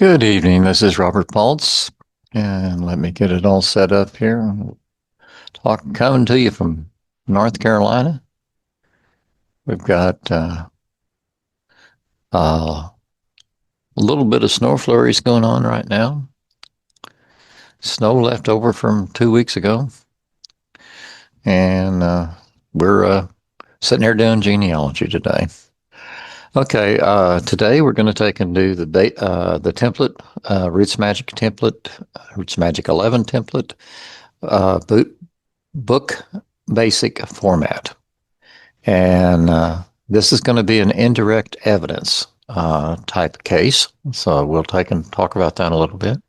Good evening. This is Robert Paltz, and let me get it all set up here. Coming to you from North Carolina. We've got a little bit of snow flurries going on right now. Snow left over from 2 weeks ago, and we're sitting here doing genealogy today. Okay, today we're going to take and do the template, RootsMagic template, RootsMagic 11 template, book basic format. And this is going to be an indirect evidence type case. So we'll take and talk about that a little bit.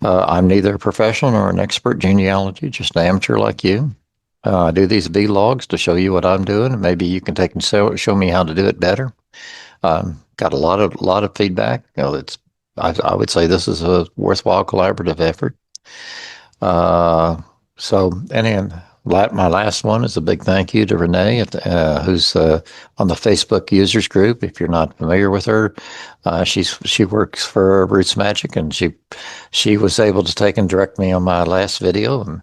I'm neither a professional nor an expert genealogy, just an amateur like you. I do these vlogs to show you what I'm doing, and maybe you can take and show me how to do it better. Got a lot of feedback. I would say this is a worthwhile collaborative effort. And then my last one is a big thank you to Renee, who's on the Facebook users group. If you're not familiar with her, she works for RootsMagic, and she was able to take and direct me on my last video,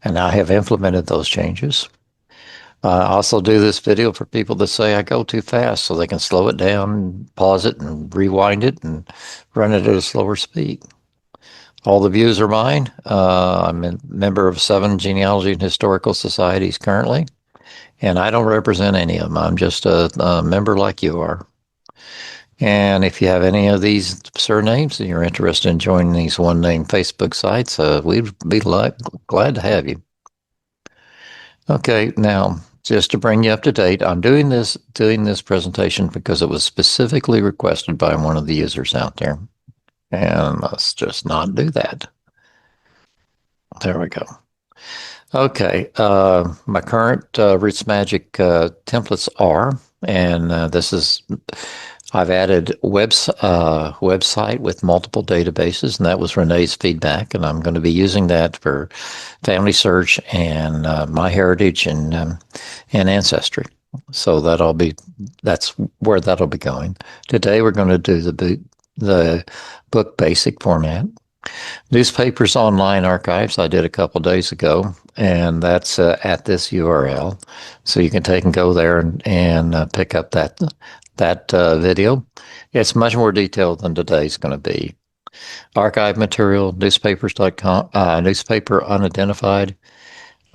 and I have implemented those changes. I also do this video for people that say I go too fast, so they can slow it down, pause it, and rewind it, and run it at a slower speed. All the views are mine. I'm a member of 7 genealogy and historical societies currently, and I don't represent any of them. I'm just a member like you are. And if you have any of these surnames and you're interested in joining these one-name Facebook sites, we'd be glad to have you. Okay, now, just to bring you up to date, I'm doing this presentation because it was specifically requested by one of the users out there. And let's just not do that. There we go. Okay, my current RootsMagic templates are, and I've added website with multiple databases, and that was Renee's feedback, and I'm going to be using that for family search and MyHeritage and Ancestry. So that's where that'll be going. Today we're going to do the book basic format. Newspapers Online Archives I did a couple days ago, and that's at this URL. So you can take and go there and pick up that video. It's much more detailed than today's going to be. Archive material, newspapers.com, newspaper unidentified.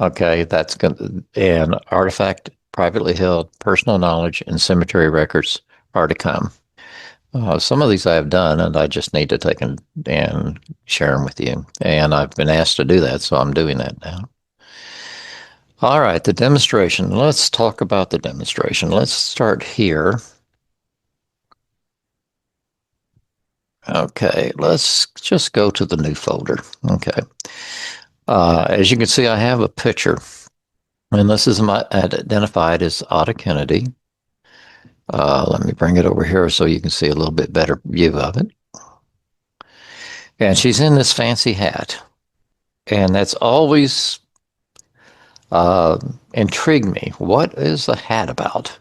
Okay, that's good. And artifact, privately held, personal knowledge, and cemetery records are to come. Some of these I have done, and I just need to take and share them with you. And I've been asked to do that, so I'm doing that now. All right, the demonstration. Let's talk about the demonstration. Let's start here. Okay, let's just go to the new folder. Okay. As you can see, I have a picture, and this is identified as Auta Kennedy. Let me bring it over here so you can see a little bit better view of it. And she's in this fancy hat. And that's always intrigued me. What is the hat about?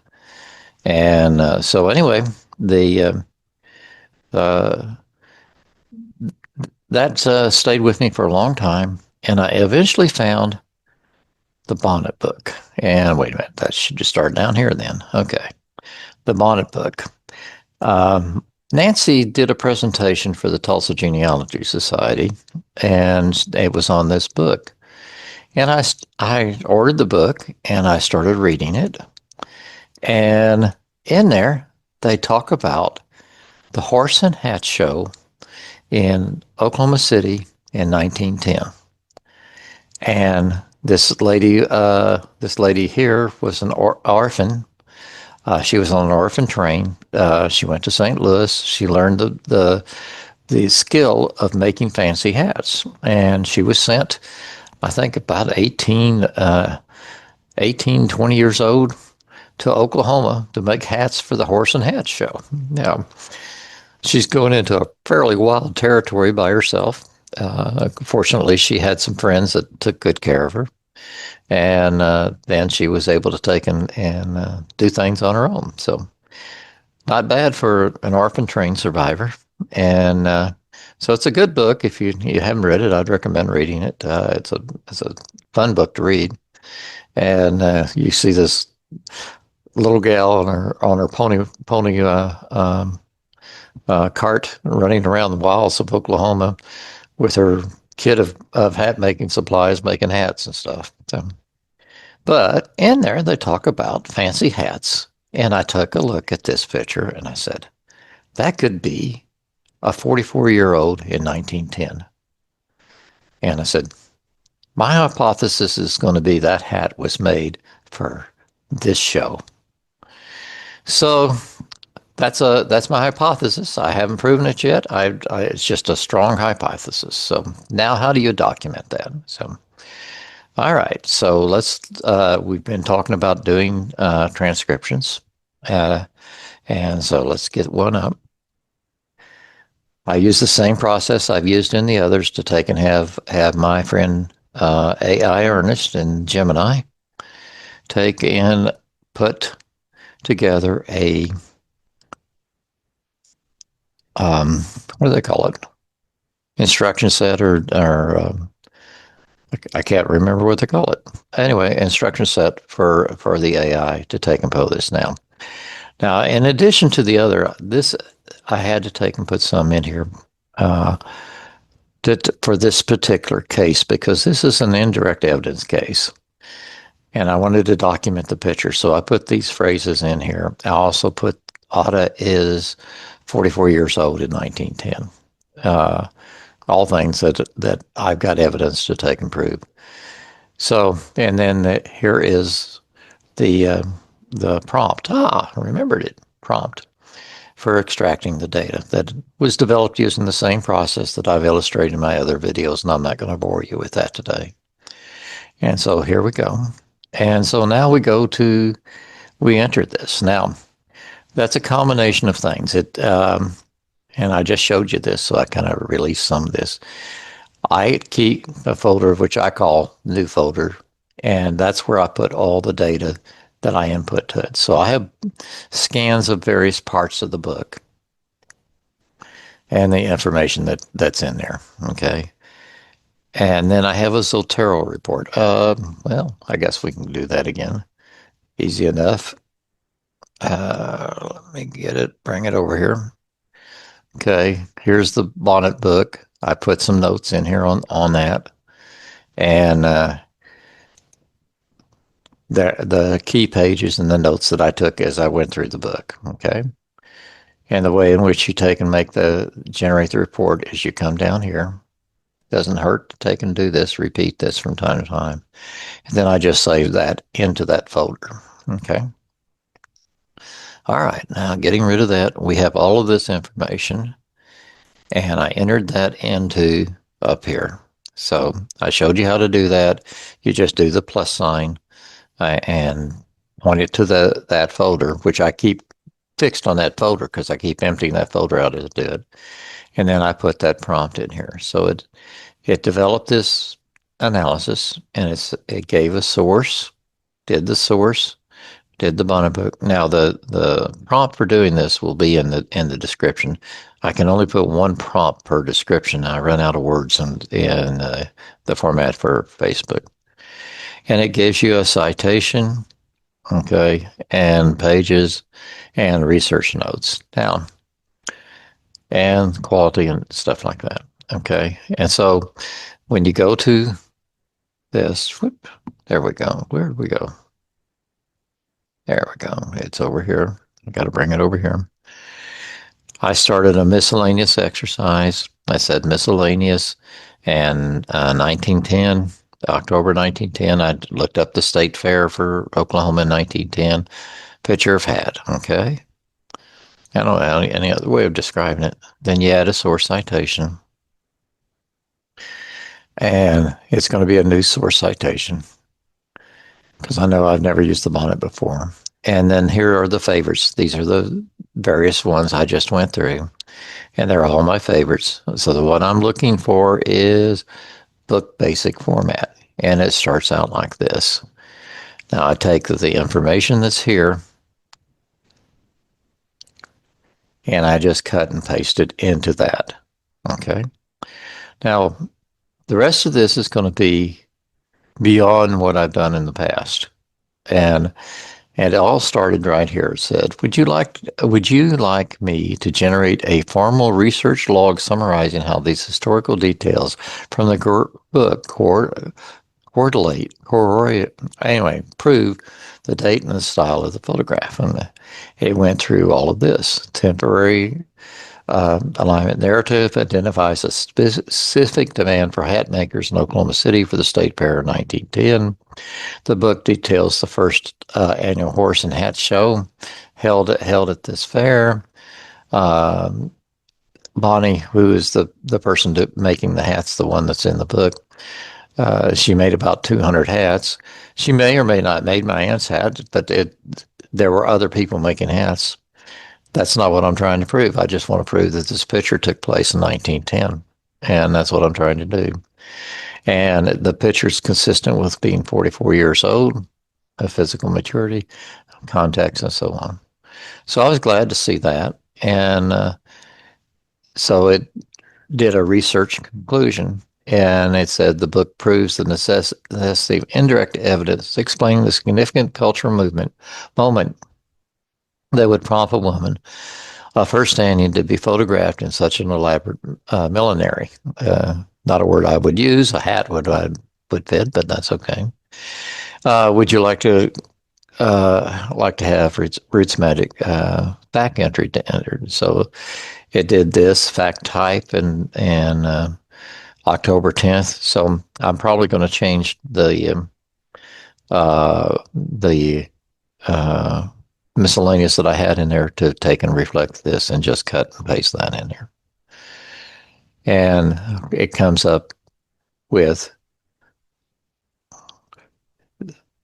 And so anyway, that stayed with me for a long time. And I eventually found the bonnet book. And wait a minute, that should just start down here then. Okay. The bonnet book. Nancy did a presentation for the Tulsa Genealogy Society, and it was on this book. And I ordered the book, and I started reading it. And in there, they talk about the Horse and Hat Show in Oklahoma City in 1910. And this lady here was an orphan. She was on an orphan train. She went to St. Louis. She learned the skill of making fancy hats. And she was sent, I think, about 18, 20 years old to Oklahoma to make hats for the Horse and Hat Show. Now, she's going into a fairly wild territory by herself. Fortunately, she had some friends that took good care of her. And then she was able to take and do things on her own. So not bad for an orphan train survivor. And so it's a good book. If you haven't read it, I'd recommend reading it. It's a fun book to read. And you see this little gal on her pony cart running around the wilds of Oklahoma with her kit of hat making supplies, making hats and stuff. So, but in there, they talk about fancy hats. And I took a look at this picture and I said, that could be a 44-year-old in 1910. And I said, my hypothesis is going to be that hat was made for this show. So that's my hypothesis. I haven't proven it yet. It's just a strong hypothesis. So now, how do you document that? So, all right. So we've been talking about doing transcriptions, and so let's get one up. I use the same process I've used in the others to take and have my friend AI Ernest and Gemini take and put together a what do they call it? Instruction set or I can't remember what they call it. Anyway, instruction set for the AI to take and put this now. Now, in addition to the other, this I had to take and put some in here for this particular case because this is an indirect evidence case. And I wanted to document the picture. So I put these phrases in here. I also put Auta is 44 years old in 1910. All things that I've got evidence to take and prove. So, and then here is the prompt. I remembered it. Prompt for extracting the data that was developed using the same process that I've illustrated in my other videos, and I'm not going to bore you with that today. And so here we go. And so now we entered this. Now, that's a combination of things. And I just showed you this, so I kind of released some of this. I keep a folder which I call new folder, and that's where I put all the data that I input to it. So I have scans of various parts of the book and the information that's in there. Okay. And then I have a Zotero report. Well, I guess we can do that again. Easy enough. Let me get it, bring it over here. Okay, here's the bonnet book. I put some notes in here on that. And the key pages and the notes that I took as I went through the book. Okay. And the way in which you take and generate the report is you come down here. Doesn't hurt to take and do this, repeat this from time to time. And then I just save that into that folder. Okay. All right. Now getting rid of that, we have all of this information and I entered that into up here. So I showed you how to do that. You just do the plus sign and point it to that folder, which I keep fixed on that folder because I keep emptying that folder out as I do it. And then I put that prompt in here. So it developed this analysis and it gave a source, did the bonnet book. Now the prompt for doing this will be in the description. I can only put one prompt per description. I run out of words in the format for Facebook. And it gives you a citation, okay, and pages and research notes down and quality and stuff like that. Okay. And so when you go to this, whoop, there we go. Where did we go? There we go. It's over here. I got to bring it over here. I started a miscellaneous exercise. I said miscellaneous and 1910, October 1910. I looked up the state fair for Oklahoma in 1910. Picture of hat. Okay. I don't know any other way of describing it. Then you add a source citation. And it's going to be a new source citation because I know I've never used the bonnet before. And then here are the favorites. These are the various ones I just went through. And they're all my favorites. So the one I'm looking for is book basic format. And it starts out like this. Now I take the information that's here and I just cut and pasted into that. Okay. Now, the rest of this is going to be beyond what I've done in the past. And it all started right here. It said, would you like me to generate a formal research log summarizing how these historical details from the book prove the date and the style of the photograph? And it went through all of this. Temporary alignment narrative identifies a specific demand for hat makers in Oklahoma City for the State Fair in 1910. The book details the first annual horse and hat show held at this fair. Bonnie, who is the person making the hats, the one that's in the book, she made about 200 hats. She may or may not have made my aunt's hat, but there were other people making hats. That's not what I'm trying to prove. I just want to prove that this picture took place in 1910, and that's what I'm trying to do. And the picture's consistent with being 44 years old, of physical maturity, context, and so on. So I was glad to see that. And so it did a research conclusion, and it said the book proves the necessity of indirect evidence explaining the significant cultural moment that would prompt a woman of her standing to be photographed in such an elaborate millinery. Not a word I would use. A hat would fit, but that's okay. Would you like to have RootsMagic back entry entered? So it did this fact type and October 10th. So I'm probably going to change the miscellaneous that I had in there to take and reflect this, and just cut and paste that in there. And it comes up with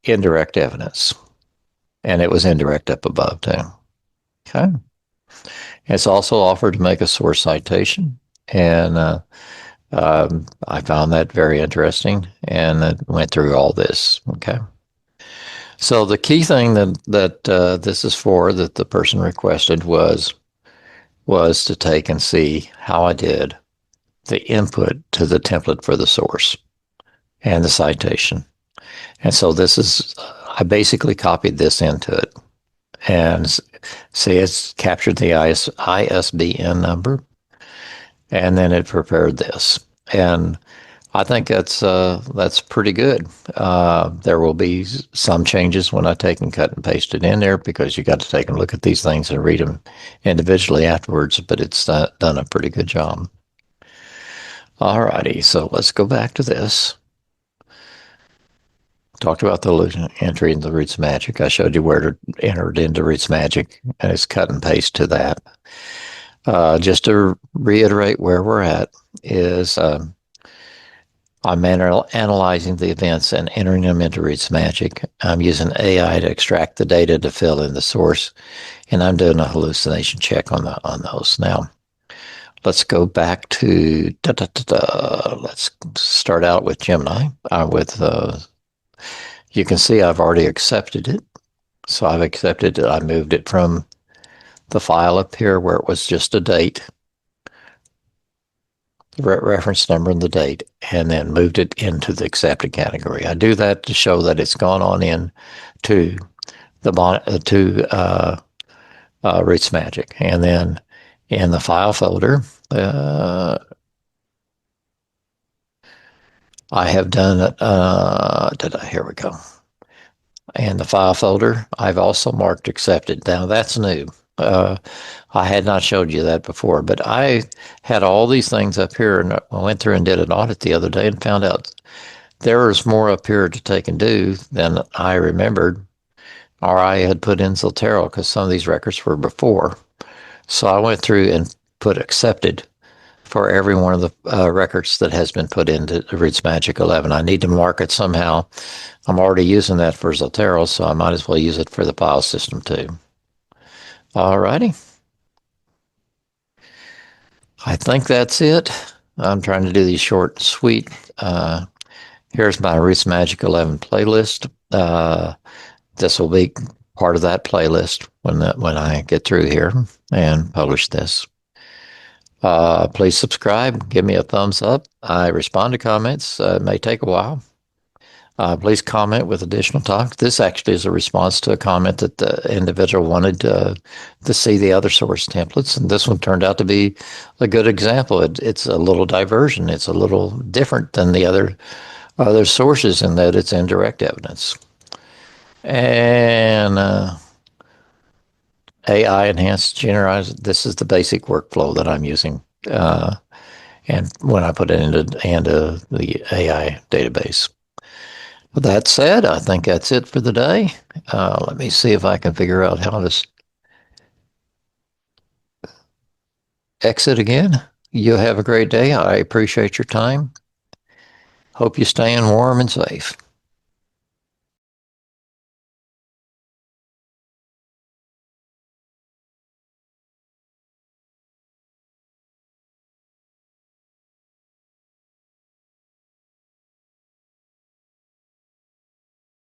indirect evidence. And it was indirect up above too. Okay. It's also offered to make a source citation. And I found that very interesting, and it went through all this. Okay. So the key thing that this is for, that the person requested, was to take and see how I did the input to the template for the source and the citation. And so I basically copied this into it, and see, it's captured the ISBN number, and then it prepared this. And I think that's pretty good. There will be some changes when I take and cut and paste it in there, because you got to take a look at these things and read them individually afterwards, but it's done a pretty good job. Alrighty, so let's go back to this. Talked about the entry into RootsMagic. I showed you where to enter it into RootsMagic, and it's cut and paste to that. Just to reiterate where we're at is I'm analyzing the events and entering them into RootsMagic. I'm using AI to extract the data to fill in the source, and I'm doing a hallucination check on those. Now, let's go back to let's start out with Gemini. You can see I've already accepted it. So I've accepted it. I moved it from the file up here where it was just a date, the reference number and the date, and then moved it into the accepted category. I do that to show that it's gone on in to RootsMagic. And then in the file folder, I have done it. Here we go. And the file folder, I've also marked accepted. Now that's new. I had not showed you that before, but I had all these things up here, and I went through and did an audit the other day and found out there was more up here to take and do than I remembered, or I had put in Zotero, because some of these records were before. So I went through and put accepted for every one of the records that has been put into RootsMagic 11. I need to mark it somehow. I'm already using that for Zotero, so I might as well use it for the file system too. Alrighty. I think that's it. I'm trying to do these short and sweet. Here's my RootsMagic 11 playlist. This will be part of that playlist when I get through here and publish this. Please subscribe. Give me a thumbs up. I respond to comments. It may take a while. Please comment with additional talk. This actually is a response to a comment that the individual wanted to see the other source templates, and this one turned out to be a good example. It's a little diversion. It's a little different than the other sources in that it's indirect evidence. And AI enhanced generalized. This is the basic workflow that I'm using. And when I put it into the AI database. With that said, I think that's it for the day. Let me see if I can figure out how to exit again. You have a great day. I appreciate your time. Hope you're staying warm and safe.